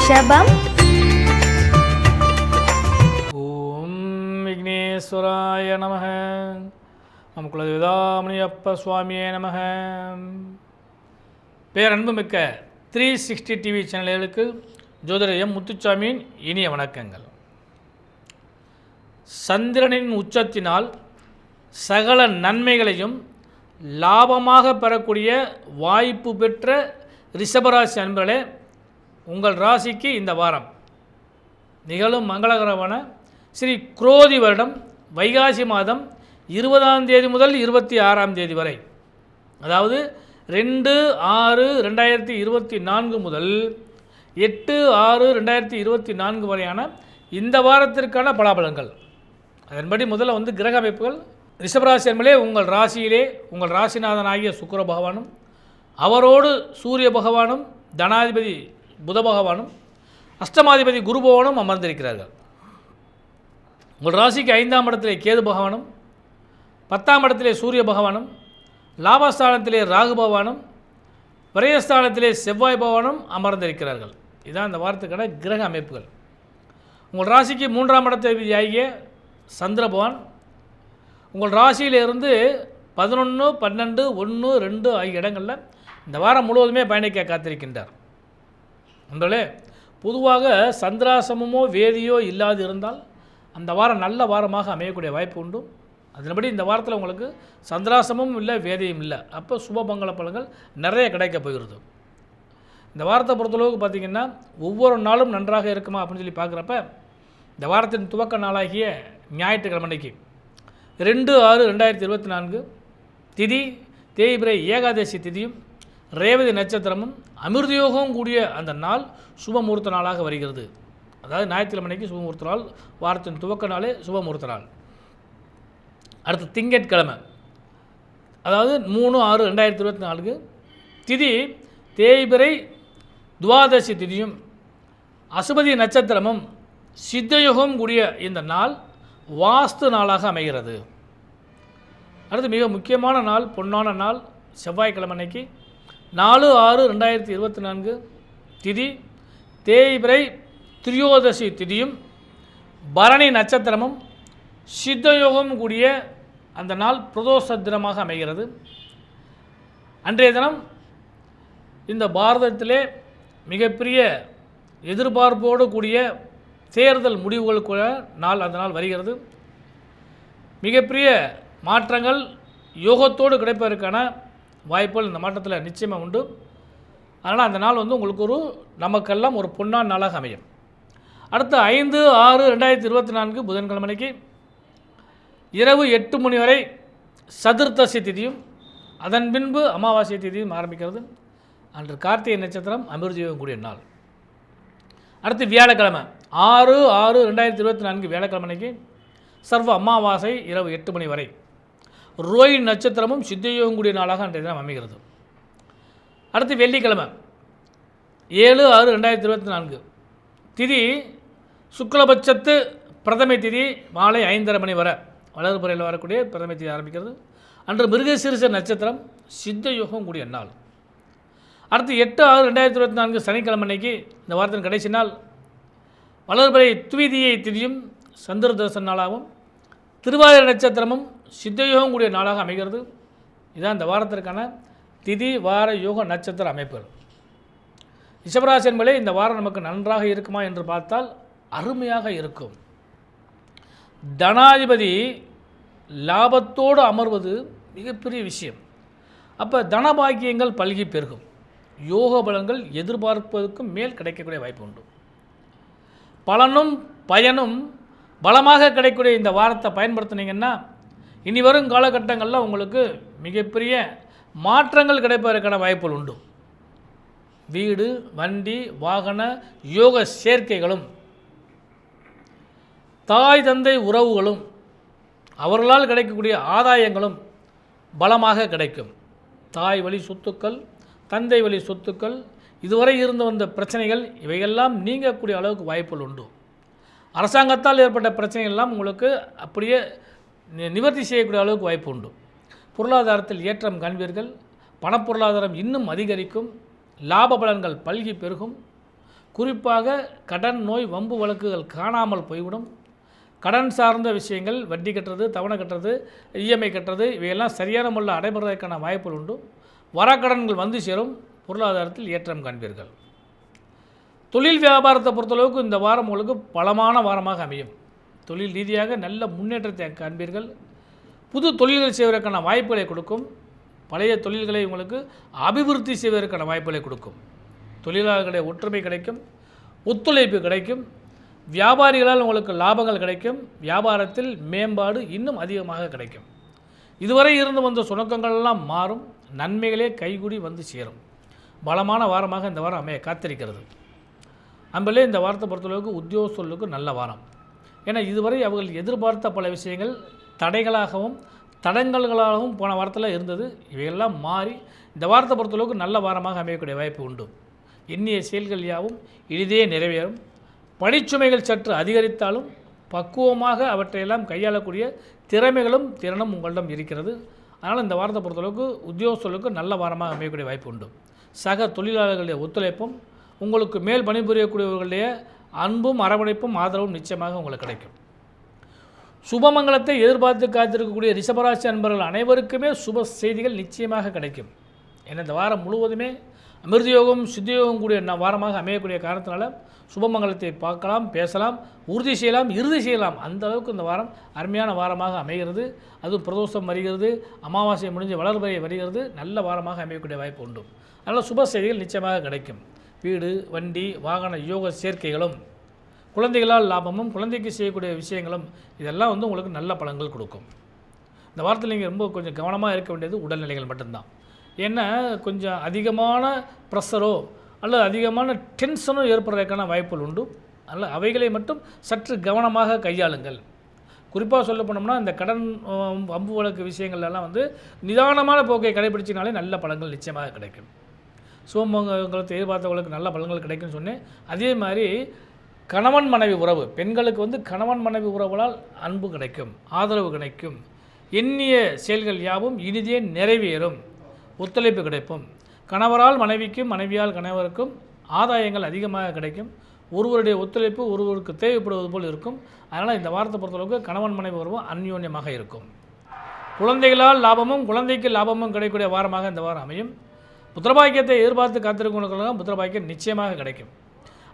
ரிஷபம். ஓம் விக்னேஸ்வராய நமः. நம் குலதெய்வதாமணியப்ப சுவாமியே நமः. பேரன்புமிக்க 360 டிவி சேனல்களுக்கு ஜோதிடர் எம் முத்துச்சாமியின் இனிய வணக்கங்கள். சந்திரனின் உச்சத்தினால் சகல நன்மைகளையும் லாபமாக பெறக்கூடிய வாய்ப்பு பெற்ற ரிஷபராசி அன்பர்களே, உங்கள் ராசிக்கு இந்த வாரம் நிகழும் மங்களகரமான ஸ்ரீ குரோதி வருடம் வைகாசி மாதம் 20ஆம் தேதி முதல் 26ஆம் தேதி வரை, அதாவது 2/6/2024 முதல் 8/6/2024 வரையான இந்த வாரத்திற்கான பலாபலன்கள். அதன்படி முதல்ல கிரக அமைப்புகள். ரிஷபராசி என்பதே உங்கள் ராசியிலே உங்கள் ராசிநாதனாகிய சுக்கிர பகவானும் அவரோடு சூரிய பகவானும் தனாதிபதி புத பகவானும் அஷ்டமாதிபதி குரு பகவானும் அமர்ந்திருக்கிறார்கள். உங்கள் ராசிக்கு 5ஆம் இடத்திலே கேது பகவானும் 10ஆம் இடத்திலே சூரிய பகவானும் லாபஸ்தானத்திலே ராகு பகவானும் விரயஸ்தானத்திலே செவ்வாய் பகவானும் அமர்ந்திருக்கிறார்கள். இதுதான் இந்த வாரத்துக்கான கிரக அமைப்புகள். உங்கள் ராசிக்கு 3ஆம் இடத்தை ஆகிய சந்திர பகவான் உங்கள் ராசியிலிருந்து 11, 12, 1, 2 ஆகிய இடங்களில் இந்த வாரம் முழுவதுமே பயணிக்க காத்திருக்கின்றார். நண்பர்களே, பொதுவாக சந்திராசமமோ வேதியோ இல்லாது இருந்தால் அந்த வாரம் நல்ல வாரமாக அமையக்கூடிய வாய்ப்பு உண்டு. அதன்படி இந்த வாரத்தில் உங்களுக்கு சந்திராசமும் இல்லை, வேதியும் இல்லை. அப்போ சுபமங்கள பலன்கள் நிறைய கிடைக்க போகிறது. இந்த வாரத்தை பொறுத்தளவுக்கு பார்த்திங்கன்னா ஒவ்வொரு நாளும் நன்றாக இருக்குமா அப்படின்னு சொல்லி பார்க்குறப்ப இந்த வாரத்தின் துவக்க நாளாகிய ஞாயிற்றுக்கிழமைக்கு 2/6/2024 திதி தேய்பிரை ஏகாதசி திதியும் ரேவதி நட்சத்திரமும் அமிர்தயோகம் கூடிய அந்த நாள் சுபமுகூர்த்த நாளாக வருகிறது. அதாவது ஞாயிற்றுக்கிழமைக்கு சுபமுகூர்த்த நாள், வாரத்தின் துவக்க நாளே சுபமுகூர்த்த நாள். அடுத்து திங்கட்கிழமை, அதாவது 3/6/2024 திதி தேய்பிரை துவாதசி திதியும் அசுபதி நட்சத்திரமும் சித்தயோகம் கூடிய இந்த நாள் வாஸ்து நாளாக அமைகிறது. அடுத்து மிக முக்கியமான நாள், பொன்னான நாள், செவ்வாய்க்கிழமை அன்னைக்கு 4/6/2024 திதி தேய்பிரை திரியோதசி திதியும் பரணி நட்சத்திரமும் சித்தயோகம் கூடிய அந்த நாள் பிரதோஷ தினமாக அமைகிறது. அன்றைய தினம் இந்த பாரதத்திலே மிகப்பெரிய எதிர்பார்ப்போடு கூடிய தேர்தல் முடிவுகள் கூட நாள் அந்த நாள் வருகிறது. மிகப்பெரிய மாற்றங்கள் யோகத்தோடு கிடைப்பதற்கான வாய்ப்புகள் இந்த மாற்றத்தில் நிச்சயமாக உண்டு. அதனால் அந்த நாள் உங்களுக்கு நமக்கெல்லாம் ஒரு பொன்னான நாளாக அமையும். அடுத்து 5/6/2024 புதன்கிழமைக்கு இரவு 8 மணி வரை சதுர்த்தசி திதியும் அதன் பின்பு அமாவாசை திதியும் ஆரம்பிக்கிறது. அன்று கார்த்திகை நட்சத்திரம் அமிர்தயோகம் கூடிய நாள். அடுத்து வியாழக்கிழமை 6/6/2024 வியாழக்கிழமைக்கு சர்வ அமாவாசை இரவு 8 மணி வரை ரோஹிணி நட்சத்திரமும் சித்தயோகம் கூடிய நாளாக அன்றைய தினம் அமைகிறது. அடுத்து வெள்ளிக்கிழமை 7/6/2024 திதி சுக்லபட்சத்து பிரதமை திதி மாலை 5:30 மணி வரை வளர்புறையில் வரக்கூடிய பிரதமை திதி ஆரம்பிக்கிறது. அன்று மிருகசீரிஷ நட்சத்திரம் சித்தயோகம் கூடிய நாள். அடுத்து 8/6/2024 சனிக்கிழமை அன்னைக்கு இந்த வாரத்தின் கடைசி நாள் வளர்பறை துவிதியை திதியும் சந்திர தரிசன நாளாகவும் திருவாதிரை நட்சத்திரமும் சித்தயோகம் கூடிய நாளாக அமைகிறது. இதுதான் இந்த வாரத்திற்கான திதி வார யோக நட்சத்திர அமைப்புகள். ரிஷபராசி என்பதே இந்த வாரம் நமக்கு நன்றாக இருக்குமா என்று பார்த்தால் அருமையாக இருக்கும். தனாதிபதி லாபத்தோடு அமர்வது மிகப்பெரிய விஷயம். அப்போ தனபாக்கியங்கள் பல்கி பெருகும். யோக பலன்கள் எதிர்பார்ப்பதற்கும் மேல் கிடைக்கக்கூடிய வாய்ப்பு உண்டு. பலனும் பயனும் பலமாக கிடைக்கக்கூடிய இந்த வாரத்தை பயன்படுத்தினீங்கன்னா இனி வரும் காலகட்டங்களில் உங்களுக்கு மிகப்பெரிய மாற்றங்கள் கிடைப்பதற்கான வாய்ப்புகள் உண்டு. வீடு, வண்டி, வாகன யோக சேர்க்கைகளும் தாய் தந்தை உறவுகளும் அவர்களால் கிடைக்கக்கூடிய ஆதாயங்களும் பலமாக கிடைக்கும். தாய் வழி சொத்துக்கள், தந்தை வழி சொத்துக்கள், இதுவரை இருந்து வந்த பிரச்சனைகள் இவையெல்லாம் நீங்கக்கூடிய அளவுக்கு வாய்ப்புகள் உண்டு. அரசாங்கத்தால் ஏற்பட்ட பிரச்சனைகள்லாம் உங்களுக்கு அப்படியே நிவர்த்தி செய்யக்கூடிய அளவுக்கு வாய்ப்பு உண்டு. பொருளாதாரத்தில் ஏற்றம் காண்பீர்கள். பணப்பொருளாதாரம் இன்னும் அதிகரிக்கும். லாப பலன்கள் பல்கி பெருகும். குறிப்பாக கடன், நோய், வம்பு வழக்குகள் காணாமல் போய்விடும். கடன் சார்ந்த விஷயங்கள், வட்டி கட்டுறது, தவணை கட்டுறது, இஎம்ஐ கட்டுறது, இவையெல்லாம் சரியான முறையில் அடைபடுவதற்கான வாய்ப்புகள் உண்டு. வரக்கடன்கள் வந்து சேரும். பொருளாதாரத்தில் ஏற்றம் காண்பீர்கள். தொழில் வியாபாரத்தை பொறுத்தளவுக்கு இந்த வாரம் உங்களுக்கு பலமான வாரமாக அமையும். தொழில் ரீதியாக நல்ல முன்னேற்றத்தை காண்பீர்கள். புது தொழில்கள் செய்வதற்கான வாய்ப்புகளை கொடுக்கும். பழைய தொழில்களை உங்களுக்கு அபிவிருத்தி செய்வதற்கான வாய்ப்புகளை கொடுக்கும். தொழிலாளர்களுடைய ஒற்றுமை கிடைக்கும், ஒத்துழைப்பு கிடைக்கும். வியாபாரிகளால் உங்களுக்கு லாபங்கள் கிடைக்கும். வியாபாரத்தில் மேம்பாடு இன்னும் அதிகமாக கிடைக்கும். இதுவரை இருந்து வந்த சுணக்கங்கள் எல்லாம் மாறும். நன்மைகளே கைகூடி வந்து சேரும். பலமான வாரமாக இந்த வாரம் அமைய காத்திருக்கிறது. அன்பளே, இந்த வாரத்தை பொறுத்தளவுக்கு உத்தியோகஸ்தர்களுக்கு நல்ல வாரம். ஏன்னா இதுவரை அவர்கள் எதிர்பார்த்த பல விஷயங்கள் தடைகளாகவும் தடங்கல்களாகவும் போன வாரத்தில் இருந்தது. இவையெல்லாம் மாறி இந்த வாரத்தை பொறுத்தளவுக்கு நல்ல வாரமாக அமையக்கூடிய வாய்ப்பு உண்டு. எண்ணிய செயல்கள் யாவும் எளிதே நிறைவேறும். பணிச்சுமைகள் சற்று அதிகரித்தாலும் பக்குவமாக அவற்றையெல்லாம் கையாளக்கூடிய திறமைகளும் திறனும் உங்களிடம் இருக்கிறது. அதனால் இந்த வாரத்தை பொறுத்தளவுக்கு உத்தியோகஸ்தர்களுக்கு நல்ல வாரமாக அமையக்கூடிய வாய்ப்பு உண்டு. சக தொழிலாளர்களுடைய ஒத்துழைப்பும் உங்களுக்கு மேல் பணிபுரியக்கூடியவர்களுடைய அன்பும் அரவணைப்பும் ஆதரவும் நிச்சயமாக உங்களுக்கு கிடைக்கும். சுபமங்கலத்தை எதிர்பார்த்து காத்திருக்கக்கூடிய ரிஷபராசி அன்பர்கள் அனைவருக்குமே சுப செய்திகள் நிச்சயமாக கிடைக்கும். ஏன்னா இந்த வாரம் முழுவதுமே அமிர்தயோகம் சித்தியோகம் கூடிய வாரமாக அமையக்கூடிய காரணத்தினால சுபமங்கலத்தை பார்க்கலாம், பேசலாம், உறுதி செய்யலாம், இறுதி செய்யலாம். அந்த அளவுக்கு இந்த வாரம் அருமையான வாரமாக அமைகிறது. அதுவும் பிரதோஷம் வருகிறது, அமாவாசை முடிஞ்சு வளர்பறை வருகிறது. நல்ல வாரமாக அமையக்கூடிய வாய்ப்பு உண்டு. அதனால் சுப செய்திகள் நிச்சயமாக கிடைக்கும். வீடு, வண்டி, வாகன யோக சேர்க்கைகளும், குழந்தைகளால் லாபமும், குழந்தைக்கு செய்யக்கூடிய விஷயங்களும் இதெல்லாம் உங்களுக்கு நல்ல பலன்கள் கொடுக்கும். இந்த வாரத்தில் நீங்கள் ரொம்ப கொஞ்சம் கவனமாக இருக்க வேண்டியது உடல்நிலைகள் மட்டும்தான். ஏன்னா கொஞ்சம் அதிகமான ப்ரெஷரோ அல்லது அதிகமான டென்ஷனோ ஏற்படுறதுக்கான வாய்ப்புகள் உண்டு. அதனால் அவைகளை மட்டும் சற்று கவனமாக கையாளுங்கள். குறிப்பாக சொல்ல போனோம்னா இந்த கடன், வம்பு வழக்கு விஷயங்கள்லாம் நிதானமான போக்கை கடைபிடிச்சினாலே நல்ல பலன்கள் நிச்சயமாக கிடைக்கும். சுபமங்கலத்தை எதிர்பார்த்தவங்களுக்கு நல்ல பலன்கள் கிடைக்கும்னு சொன்னேன். அதே மாதிரி கணவன் மனைவி உறவு, பெண்களுக்கு கணவன் மனைவி உறவுகளால் அன்பு கிடைக்கும், ஆதரவு கிடைக்கும். எண்ணிய செயல்கள் யாவும் இனிதே நிறைவேறும். ஒத்துழைப்பு கிடைக்கும். கணவரால் மனைவிக்கும், மனைவியால் கணவருக்கும் ஆதாயங்கள் அதிகமாக கிடைக்கும். ஒருவருடைய ஒத்துழைப்பு ஒருவருக்கு தேவைப்படுவது போல் இருக்கும். அதனால் இந்த வாரத்தை பொறுத்தளவுக்கு கணவன் மனைவி உறவு அந்யோன்யமாக இருக்கும். குழந்தைகளால் லாபமும் குழந்தைக்கு லாபமும் கிடைக்கக்கூடிய வாரமாக இந்த வாரம் அமையும். புத்திரபாக்கியத்தை எதிர்பார்த்து காத்திருக்கிறவங்களுக்கெல்லாம் புத்திரபாக்கியம் நிச்சயமாக கிடைக்கும்.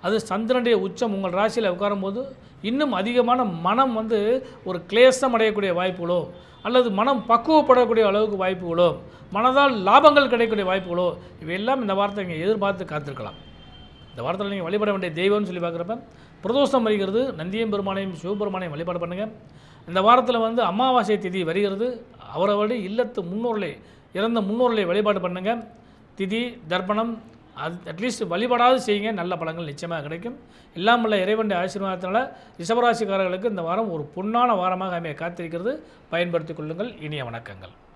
அது சந்திரனுடைய உச்சம் உங்கள் ராசியில் உட்காரும்போது இன்னும் அதிகமான மனம் ஒரு கிளேசம் அடையக்கூடிய வாய்ப்புகளோ அல்லது மனம் பக்குவப்படக்கூடிய அளவுக்கு வாய்ப்புகளோ, மனதால் லாபங்கள் கிடைக்கக்கூடிய வாய்ப்புகளோ இவையெல்லாம் இந்த வாரத்தை நீங்கள் எதிர்பார்த்து காத்திருக்கலாம். இந்த வாரத்தில் நீங்கள் வழிபட வேண்டிய தெய்வம்னு சொல்லி பார்க்குறப்ப பிரதோஷம் வருகிறது. நந்தியம் பெருமானையும் சிவபெருமானையும் வழிபாடு பண்ணுங்கள். இந்த வாரத்தில் அமாவாசை திதி வருகிறது. அவரவருடைய இல்லத்து முன்னோர்களை, இறந்த முன்னோர்களை வழிபாடு பண்ணுங்கள். திதி தர்ப்பணம் அட்லீஸ்ட் வழிபடாது செய்யுங்க. நல்ல பலன்கள் நிச்சயமாக கிடைக்கும். எல்லாம் உள்ள இறைவனுடைய ஆசீர்வாதத்தினால ரிஷபராசிக்காரர்களுக்கு இந்த வாரம் ஒரு பொன்னான வாரமாக அமைய காத்திருக்கிறது. பயன்படுத்திக் கொள்ளுங்கள். இனிய வணக்கங்கள்.